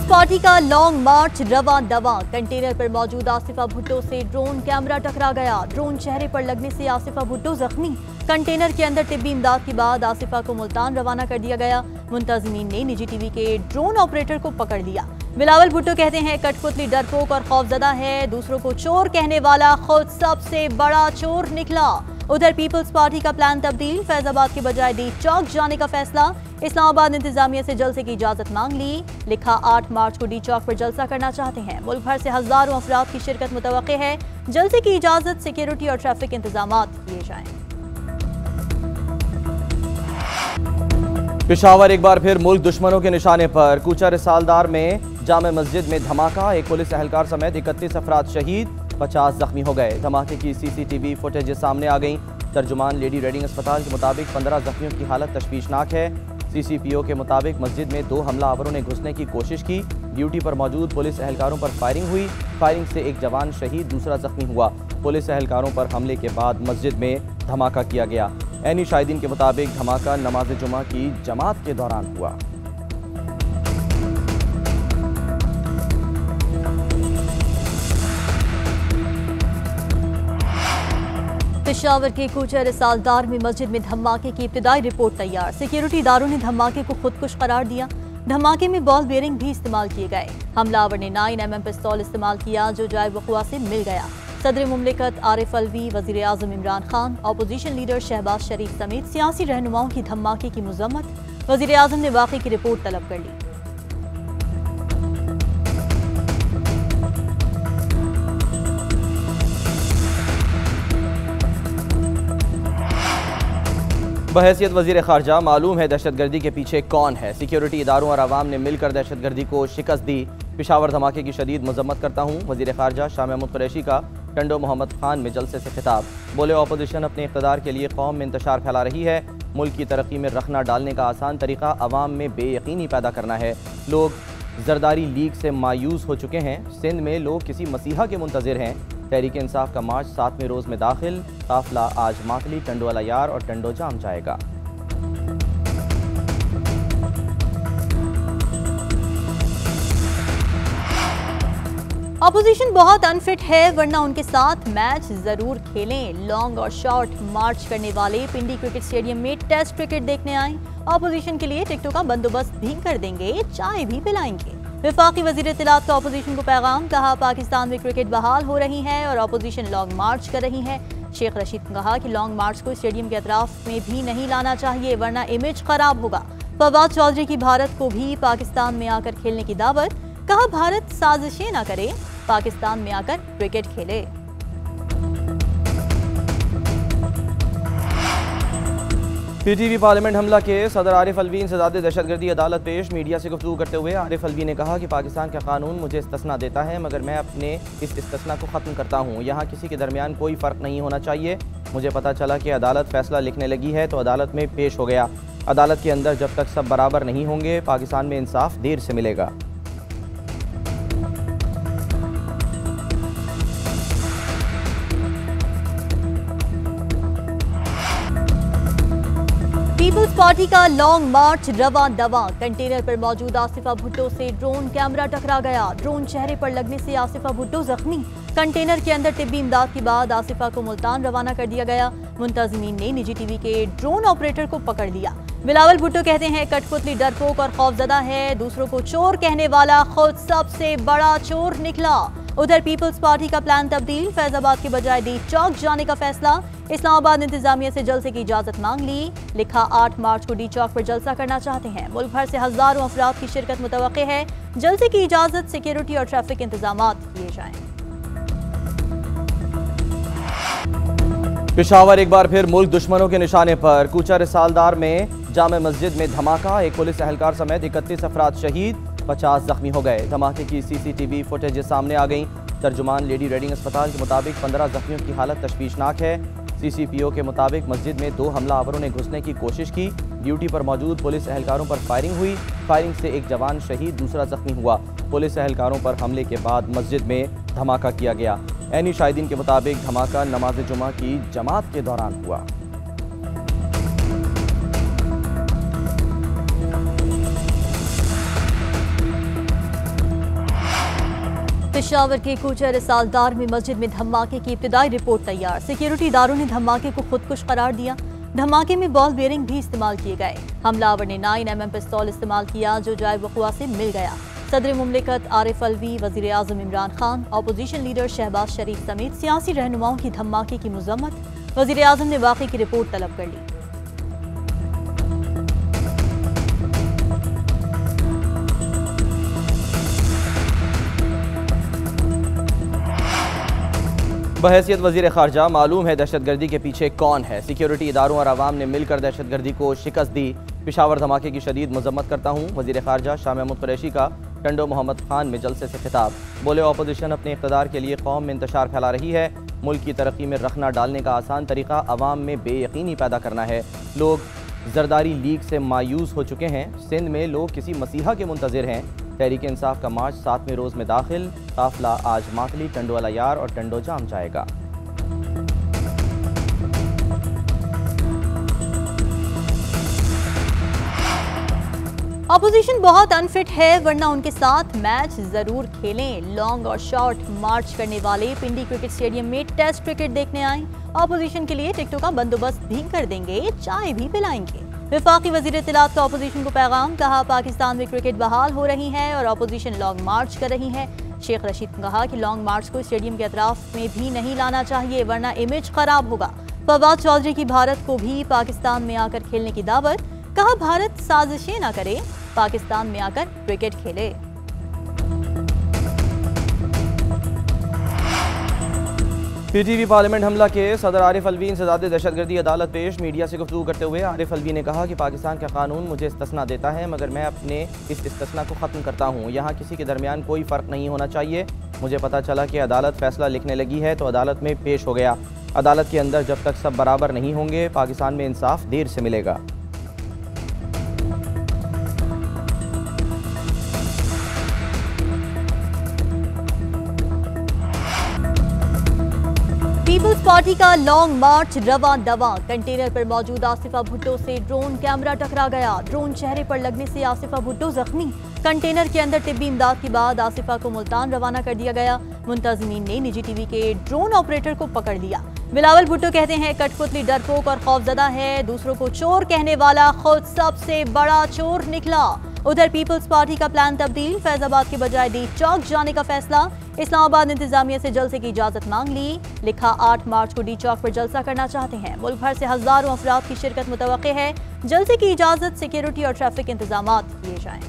Party का long मार्च रवां दवां। Container पर मौजूद आसिफा भुट्टो से ड्रोन कैमरा टकरा गया। ड्रोन चेहरे पर लगने से आसिफा भुट्टो जख्मी। कंटेनर के अंदर तिब्बी इमदाद के बाद आसिफा को मुल्तान रवाना कर दिया गया। मुंतजिमीन ने निजी टीवी के ड्रोन ऑपरेटर को पकड़ लिया। बिलावल भुट्टो कहते हैं कठपुतली डरपोक और खौफजदा है, दूसरों को चोर कहने वाला खुद सबसे बड़ा चोर निकला। उधर पीपल्स पार्टी का प्लान तब्दील, फैजाबाद के बजाय डी चौक जाने का फैसला। इस्लामाबाद इंतजामिया से जलसे की इजाजत मांग ली। लिखा 8 मार्च को डी चौक पर जलसा करना चाहते हैं। मुल्क भर से हजारों अफराद की शिरकत मुतवक्के है। जलसे की इजाजत, सिक्योरिटी और ट्रैफिक इंतजामात किए जाएं। पेशावर एक बार फिर मुल्क दुश्मनों के निशाने पर। कूचा रिसालदार में जामे मस्जिद में धमाका, एक पुलिस एहलकार समेत 31 अफराद शहीद, 50 जख्मी हो गए। धमाके की CCTV फुटेज सामने आ गई। तर्जुमान लेडी रेडिंग अस्पताल के मुताबिक 15 जख्मियों की हालत तशवीशनाक है। CCPO के मुताबिक मस्जिद में 2 हमलावरों ने घुसने की कोशिश की। ड्यूटी पर मौजूद पुलिस एहलकारों पर फायरिंग हुई। फायरिंग से एक जवान शहीद, दूसरा जख्मी हुआ। पुलिस एहलकारों पर हमले के बाद मस्जिद में धमाका किया गया। ऐनी शाहिदीन के मुताबिक धमाका नमाज जुमा की जमात के दौरान हुआ। पेशावर के कूचा रिसालदार में मस्जिद में धमाके की इब्तिदाई रिपोर्ट तैयार। सिक्योरिटी इदारों ने धमाके को खुदकुश करार दिया। धमाके में बॉल बेयरिंग भी इस्तेमाल किए गए। हमलावर ने 9mm पिस्तौल इस्तेमाल किया जो जाए वक़ुआ से मिल गया। सदर मुमलिकत आरिफ अलवी, वज़ीर आज़म इमरान खान, अपोजिशन लीडर शहबाज शरीफ समेत सियासी रहनुमाओं की धमाके की मज़म्मत। वज़ीर आज़म ने वाक़े की रिपोर्ट तलब कर ली। बहैसियत वज़ीर ख़ारजा मालूम है दहशतगर्दी के पीछे कौन है। सिक्योरिटी इदारों और आवाम ने मिलकर दहशतगर्दी को शिकस्त दी। पेशावर धमाके की शदीद मजम्मत करता हूँ। वज़ीर ख़ारजा शाह महमूद कुरैशी का टंडो मोहम्मद खान में जलसे से खिताब। बोले अपोजिशन अपने इक़्तिदार के लिए कौम में इंतशार फैला रही है। मुल्क की तरक्की में रखना डालने का आसान तरीका अवाम में बेयकीनी पैदा करना है। लोग जरदारी लीग से मायूस हो चुके हैं। सिंध में लोग किसी मसीहा के मुंतज़िर हैं। तहरीक इंसाफ का मार्च 7वें रोज़ में दाखिल। काफिला आज मातली, टंडो वाला यार और टंडो जाम जाएगा। अपोजिशन बहुत अनफिट है वरना उनके साथ मैच जरूर खेलें। लॉन्ग और शॉर्ट मार्च करने वाले पिंडी क्रिकेट स्टेडियम में टेस्ट क्रिकेट देखने आए। अपोजिशन के लिए टिकटों का बंदोबस्त भी कर देंगे, चाय भी पिलाएंगे। वफाकी वजीर इत्तलात का अपोजिशन को पैगाम, कहा पाकिस्तान में क्रिकेट बहाल हो रही है और अपोजिशन लॉन्ग मार्च कर रही है। शेख रशीद ने कहा कि लॉन्ग मार्च को स्टेडियम के अतराफ में भी नहीं लाना चाहिए वरना इमेज खराब होगा। फवाद चौधरी की भारत को भी पाकिस्तान में आकर खेलने की दावत, कहा भारत साजिशें न करे, पाकिस्तान में आकर क्रिकेट खेले। PTV पार्लियामेंट हमला के सदर आरिफ अलवी इंसदाद दहशतगर्दी अदालत पेश। मीडिया से गुफ्तगू करते हुए आरिफ अलवी ने कहा कि पाकिस्तान का कानून मुझे इस्तिस्ना देता है मगर मैं अपने इस इस्तिस्ना को ख़त्म करता हूँ। यहाँ किसी के दरमियान कोई फ़र्क नहीं होना चाहिए। मुझे पता चला कि अदालत फ़ैसला लिखने लगी है तो अदालत में पेश हो गया। अदालत के अंदर जब तक सब बराबर नहीं होंगे पाकिस्तान में इंसाफ देर से मिलेगा। पीपल्स पार्टी का लॉन्ग मार्च रवां दवां। कंटेनर पर मौजूद आसिफा भुट्टो से ड्रोन कैमरा टकरा गया। ड्रोन चेहरे पर लगने से आसिफा भुट्टो जख्मी। कंटेनर के अंदर तिब्बी इमदाद के बाद आसिफा को मुल्तान रवाना कर दिया गया। मुंतजिमीन ने निजी टीवी के ड्रोन ऑपरेटर को पकड़ लिया। बिलावल भुट्टो कहते हैं कठपुतली डरपोक और खौफजदा है, दूसरों को चोर कहने वाला खुद सबसे बड़ा चोर निकला। उधर पीपल्स पार्टी का प्लान तब्दील, फैजाबाद के बजाय डी चौक जाने का फैसला। इस्लामाबाद इंतजामिया से जलसे की इजाजत मांग ली। लिखा 8 मार्च को डी चौक पर जलसा करना चाहते हैं। मुल्क भर से हजारों अफराद की शिरकत मुतवक्के है। जलसे की इजाजत, सिक्योरिटी और ट्रैफिक इंतजामात किए जाएं। पेशावर एक बार फिर मुल्क दुश्मनों के निशाने पर। कूचा रिसालदार में जामे मस्जिद में धमाका, एक पुलिस एहलकार समेत 31 अफराद शहीद, 50 जख्मी हो गए। धमाके की CCTV फुटेज सामने आ गई। तर्जुमान लेडी रेडिंग अस्पताल के मुताबिक 15 जख्मियों की हालत तशवीशनाक है। CCPO के मुताबिक मस्जिद में 2 हमलावरों ने घुसने की कोशिश की। ड्यूटी पर मौजूद पुलिस एहलकारों पर फायरिंग हुई। फायरिंग से एक जवान शहीद, दूसरा जख्मी हुआ। पुलिस एहलकारों पर हमले के बाद मस्जिद में धमाका किया गया। ऐनी शाहिदीन के मुताबिक धमाका नमाज जुमा की जमात के दौरान हुआ। पेशावर के कोचर रसालदार में मस्जिद में धमाके की इब्तिदाई रिपोर्ट तैयार। सिक्योरिटी इदारों ने धमाके को खुदकुश करार दिया। धमाके में बॉल बेयरिंग भी इस्तेमाल किए गए। हमलावर ने 9mm पिस्तौल इस्तेमाल किया जो जाए वक़ुआ से मिल गया। सदर मुमलिकत आरिफ अलवी, वज़ीर आज़म इमरान खान, अपोजिशन लीडर शहबाज शरीफ समेत सियासी रहनुमाओं की धमाके की मज़म्मत। वज़ीर आज़म ने वाक़े की रिपोर्ट तलब कर ली। बहैसियत वज़ीर ख़ारजा मालूम है दहशतगर्दी के पीछे कौन है। सिक्योरिटी इदारों और आवाम ने मिलकर दहशतगर्दी को शिकस्त दी। पेशावर धमाके की शदीद मजम्मत करता हूँ। वज़ीर ख़ारजा शाह महमूद कुरैशी का टंडो मोहम्मद खान में जलसे से खिताब। बोले अपोजिशन अपने इक़्तिदार के लिए कौम में इंतशार फैला रही है। मुल्क की तरक्की में रखना डालने का आसान तरीका अवाम में बेयकीनी पैदा करना है। लोग जरदारी लीग से मायूस हो चुके हैं। सिंध में लोग किसी मसीहा के मुंतज़िर हैं। तहरीक इंसाफ का मार्च 7वें रोज़ में दाखिल। काफिला आज मातली, टंडो वाला यार और टंडो जाम जाएगा। अपोजिशन बहुत अनफिट है वरना उनके साथ मैच जरूर खेलें। लॉन्ग और शॉर्ट मार्च करने वाले पिंडी क्रिकेट स्टेडियम में टेस्ट क्रिकेट देखने आए। अपोजिशन के लिए टिकटों का बंदोबस्त भी कर देंगे, चाय भी पिलाएंगे। वफाकी वज़ीर इत्तलात का अपोजिशन को पैगाम। कहा पाकिस्तान में क्रिकेट बहाल हो रही है और अपोजिशन लॉन्ग मार्च कर रही है। शेख रशीद ने कहा कि लॉन्ग मार्च को स्टेडियम के अतराफ में भी नहीं लाना चाहिए वरना इमेज खराब होगा। फवाद चौधरी की भारत को भी पाकिस्तान में आकर खेलने की दावत। कहा भारत साजिशें न करे, पाकिस्तान में आकर क्रिकेट खेले। पीटीवी पार्लियामेंट हमला के सदर आरिफ अलवी इंसदाद दहशतगर्दी अदालत पेश। मीडिया से गुफ्तगू करते हुए आरिफ अलवी ने कहा कि पाकिस्तान का कानून मुझे इस्तिस्ना देता है मगर मैं अपने इस इस्तिस्ना को ख़त्म करता हूँ। यहाँ किसी के दरमियान कोई फ़र्क नहीं होना चाहिए। मुझे पता चला कि अदालत फैसला लिखने लगी है तो अदालत में पेश हो गया। अदालत के अंदर जब तक सब बराबर नहीं होंगे पाकिस्तान में इंसाफ देर से मिलेगा। पीपल्स पार्टी का लॉन्ग मार्च रवां दवां। कंटेनर पर मौजूद आसिफा भुट्टो से ड्रोन कैमरा टकरा गया। ड्रोन चेहरे पर लगने से आसिफा भुट्टो जख्मी। कंटेनर के अंदर तिब्बी इमदाद के बाद आसिफा को मुल्तान रवाना कर दिया गया। मुंतज़मीन ने निजी टीवी के ड्रोन ऑपरेटर को पकड़ लिया। बिलावल भुट्टो कहते हैं कठपुतली डरपोक और खौफजदा है। दूसरों को चोर कहने वाला खुद सबसे बड़ा चोर निकला। उधर पीपल्स पार्टी का प्लान तब्दील। फैजाबाद के बजाय डी चौक जाने का फैसला। इस्लामाबाद इंतजामिया से जलसे की इजाजत मांग ली। लिखा 8 मार्च को डी चौक पर जलसा करना चाहते हैं। मुल्क भर से हजारों अफराद की शिरकत मुतवक्के है। जलसे की इजाजत, सिक्योरिटी और ट्रैफिक इंतजामात किए जाएं।